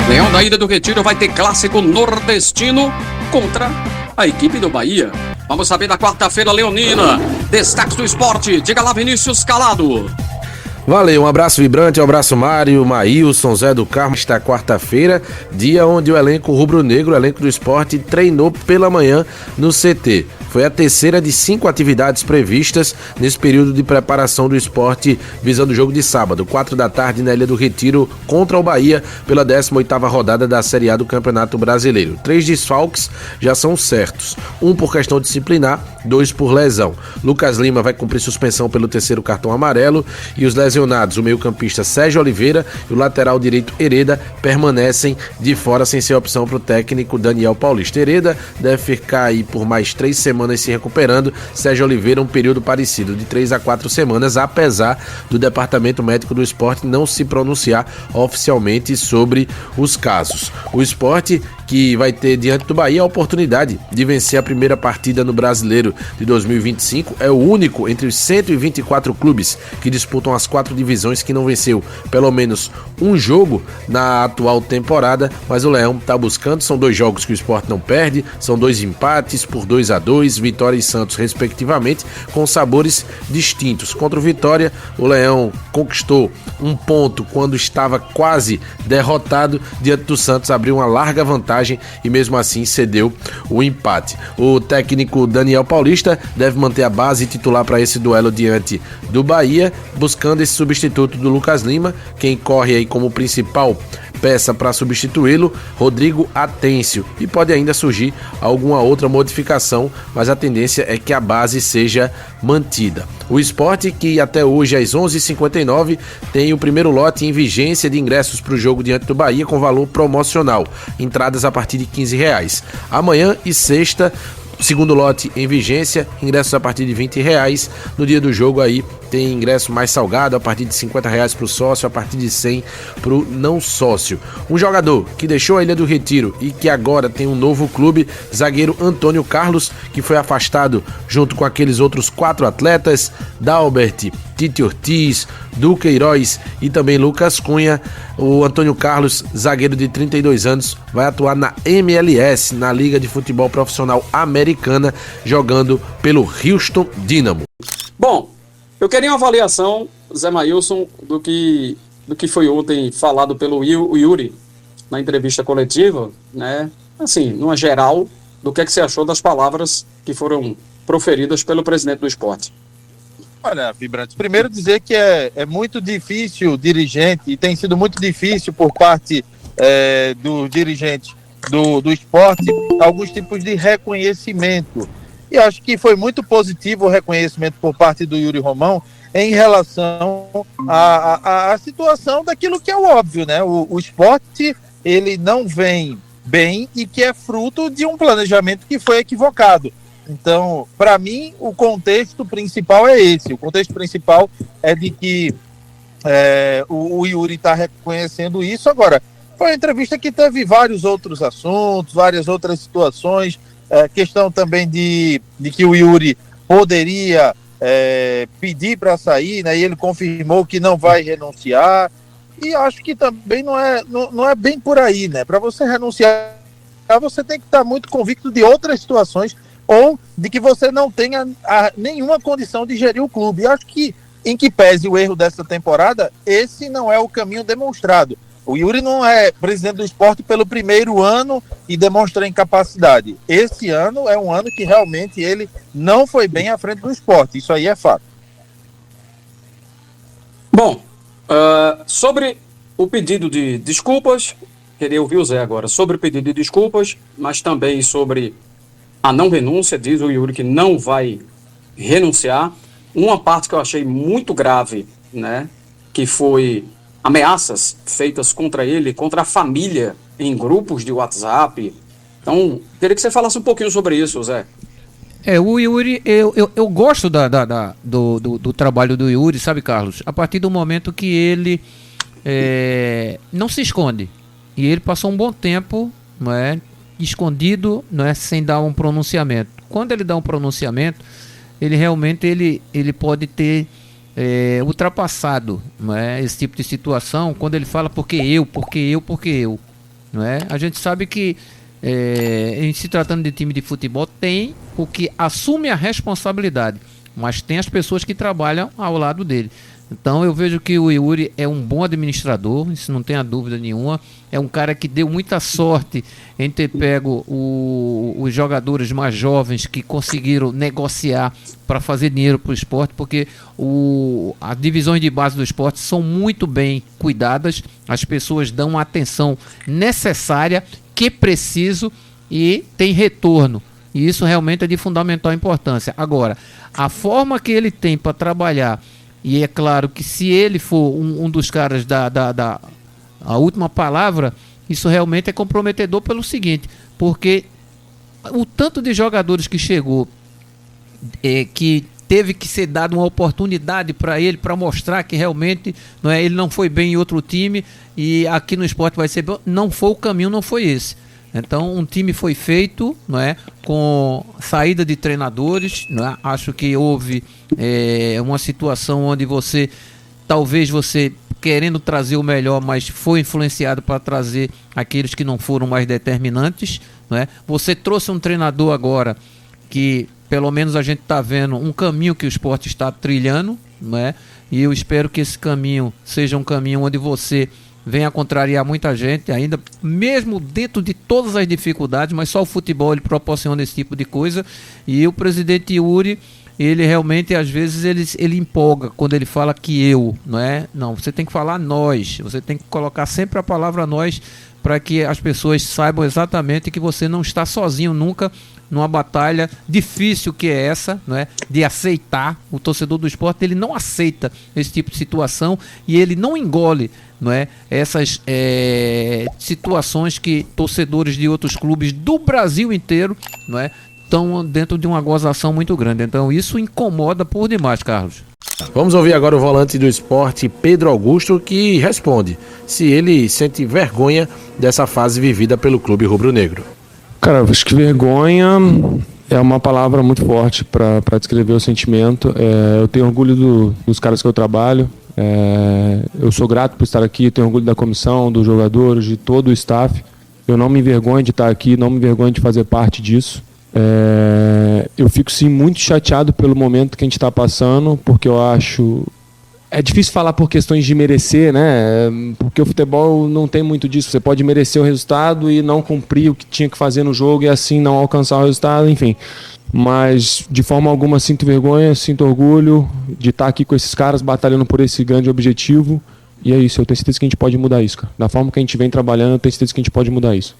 Leão da Ilha do Retiro vai ter clássico nordestino contra a equipe do Bahia. Vamos saber da quarta-feira leonina. Destaques do esporte. Diga lá, Vinícius Calado. Valeu, um abraço vibrante, um abraço Mário, Maílson, Zé do Carmo. Esta quarta-feira, dia onde o elenco rubro-negro, o elenco do esporte, treinou pela manhã no CT. Foi a terceira de 5 atividades previstas nesse período de preparação do esporte, visando o jogo de sábado, 4 da tarde, na Ilha do Retiro, contra o Bahia, pela 18ª rodada da Série A do Campeonato Brasileiro. 3 desfalques já são certos, 1 por questão disciplinar, 2 por lesão. Lucas Lima vai cumprir suspensão pelo 3º cartão amarelo e os lesionados, o meio-campista Sérgio Oliveira e o lateral direito Hereda, permanecem de fora sem ser opção para o técnico Daniel Paulista. Hereda deve ficar aí por mais 3 semanas se recuperando. Sérgio Oliveira um período parecido, de 3 a 4 semanas, apesar do Departamento Médico do Esporte não se pronunciar oficialmente sobre os casos. O Esporte, que vai ter diante do Bahia a oportunidade de vencer a primeira partida no Brasileiro de 2025, é o único entre os 124 clubes que disputam as 4 divisões que não venceu pelo menos um jogo na atual temporada, mas o Leão está buscando. São 2 jogos que o Esporte não perde, são 2 empates por 2-2, Vitória e Santos respectivamente, com sabores distintos. Contra o Vitória, o Leão conquistou um ponto quando estava quase derrotado. Diante do Santos, abriu uma larga vantagem e mesmo assim cedeu o empate. O técnico Daniel Paulista deve manter a base titular para esse duelo diante do Bahia, buscando esse substituto do Lucas Lima. Quem corre aí como principal peça para substituí-lo, Rodrigo Atêncio, e pode ainda surgir alguma outra modificação, mas a tendência é que a base seja mantida. O Sport, que até hoje às 11h59 tem o primeiro lote em vigência de ingressos para o jogo diante do Bahia com valor promocional, entradas a partir de R$15. Amanhã e sexta, segundo lote em vigência, ingressos a partir de R$20. No dia do jogo aí tem ingresso mais salgado a partir de R$50 para o sócio, a partir de 100 para o não sócio. Um jogador que deixou a Ilha do Retiro e que agora tem um novo clube, zagueiro Antônio Carlos, que foi afastado junto com aqueles outros 4 atletas, Dalbert, Tite Ortiz, Duqueiroz e também Lucas Cunha. O Antônio Carlos, zagueiro de 32 anos, vai atuar na MLS, na Liga de Futebol Profissional Americana, jogando pelo Houston Dynamo. Bom, eu queria uma avaliação, Zé Maílson, do que foi ontem falado pelo Yuri na entrevista coletiva, né? Assim, numa geral, do que você achou das palavras que foram proferidas pelo presidente do Esporte. Olha, Vibrante, primeiro dizer que é muito difícil dirigente, e tem sido muito difícil por parte do dirigente do esporte, alguns tipos de reconhecimento. E acho que foi muito positivo o reconhecimento por parte do Yuri Romão em relação à situação daquilo que é o óbvio, né? O esporte, ele não vem bem e que é fruto de um planejamento que foi equivocado. Então, para mim, o contexto principal é esse. O contexto principal é de que o Yuri está reconhecendo isso. Agora, foi uma entrevista que teve vários outros assuntos, várias outras situações, questão também de que o Yuri poderia pedir para sair, né? E ele confirmou que não vai renunciar. E acho que também não é bem por aí, né? Para você renunciar, você tem que estar muito convicto de outras situações ou de que você não tenha nenhuma condição de gerir o clube. E acho que, em que pese o erro dessa temporada, esse não é o caminho demonstrado. O Yuri não é presidente do esporte pelo primeiro ano e demonstra incapacidade. Esse ano é um ano que realmente ele não foi bem à frente do esporte. Isso aí é fato. Bom, sobre o pedido de desculpas, queria ouvir o Zé agora, sobre o pedido de desculpas, mas também sobre a não renúncia. Diz o Yuri que não vai renunciar. Uma parte que eu achei muito grave, né, que foi ameaças feitas contra ele, contra a família, em grupos de WhatsApp. Então, queria que você falasse um pouquinho sobre isso, Zé. O Yuri, eu gosto do trabalho do Yuri, sabe, Carlos? A partir do momento que ele não se esconde. E ele passou um bom tempo, não é, escondido, não é, sem dar um pronunciamento. Quando ele dá um pronunciamento, ele realmente ele pode ter ultrapassado, não é, esse tipo de situação, quando ele fala porque eu. não é? A gente sabe que em se tratando de time de futebol tem o que assume a responsabilidade, mas tem as pessoas que trabalham ao lado dele. Então eu vejo que o Yuri é um bom administrador, isso não tenha dúvida nenhuma. É um cara que deu muita sorte em ter pego os jogadores mais jovens que conseguiram negociar para fazer dinheiro para o esporte, porque as divisões de base do esporte são muito bem cuidadas, as pessoas dão a atenção necessária, que preciso, e tem retorno. E isso realmente é de fundamental importância. Agora, a forma que ele tem para trabalhar, e é claro que se ele for um dos caras a última palavra, isso realmente é comprometedor pelo seguinte, porque o tanto de jogadores que chegou, que teve que ser dado uma oportunidade para ele, para mostrar que realmente ele não foi bem em outro time e aqui no esporte vai ser bom, não foi o caminho, não foi esse. Então um time foi feito, com saída de treinadores, acho que houve uma situação onde talvez você querendo trazer o melhor, mas foi influenciado para trazer aqueles que não foram mais determinantes, Você trouxe um treinador agora que pelo menos a gente está vendo um caminho que o esporte está trilhando, E eu espero que esse caminho seja um caminho onde você venha contrariar muita gente ainda, mesmo dentro de todas as dificuldades, mas só o futebol ele proporciona esse tipo de coisa. E o presidente Yuri, ele realmente às vezes ele empolga quando ele fala que não, você tem que falar nós, você tem que colocar sempre a palavra nós, para que as pessoas saibam exatamente que você não está sozinho nunca numa batalha difícil que é essa, de aceitar. O torcedor do esporte, ele não aceita esse tipo de situação e ele não engole, essas situações que torcedores de outros clubes do Brasil inteiro, estão dentro de uma gozação muito grande. Então isso incomoda por demais, Carlos. Vamos ouvir agora o volante do esporte, Pedro Augusto, que responde se ele sente vergonha dessa fase vivida pelo clube rubro-negro. Cara, acho que vergonha é uma palavra muito forte para descrever o sentimento. Eu tenho orgulho dos caras que eu trabalho. Eu sou grato por estar aqui, tenho orgulho da comissão, dos jogadores, de todo o staff. Eu não me envergonho de estar aqui, não me envergonho de fazer parte disso. Eu fico sim muito chateado pelo momento que a gente está passando, porque eu acho... É difícil falar por questões de merecer, porque o futebol não tem muito disso. Você pode merecer o resultado e não cumprir o que tinha que fazer no jogo e assim não alcançar o resultado, enfim. Mas de forma alguma sinto vergonha, sinto orgulho de estar aqui com esses caras batalhando por esse grande objetivo. E é isso, eu tenho certeza que a gente pode mudar isso, cara. Da forma que a gente vem trabalhando, eu tenho certeza que a gente pode mudar isso.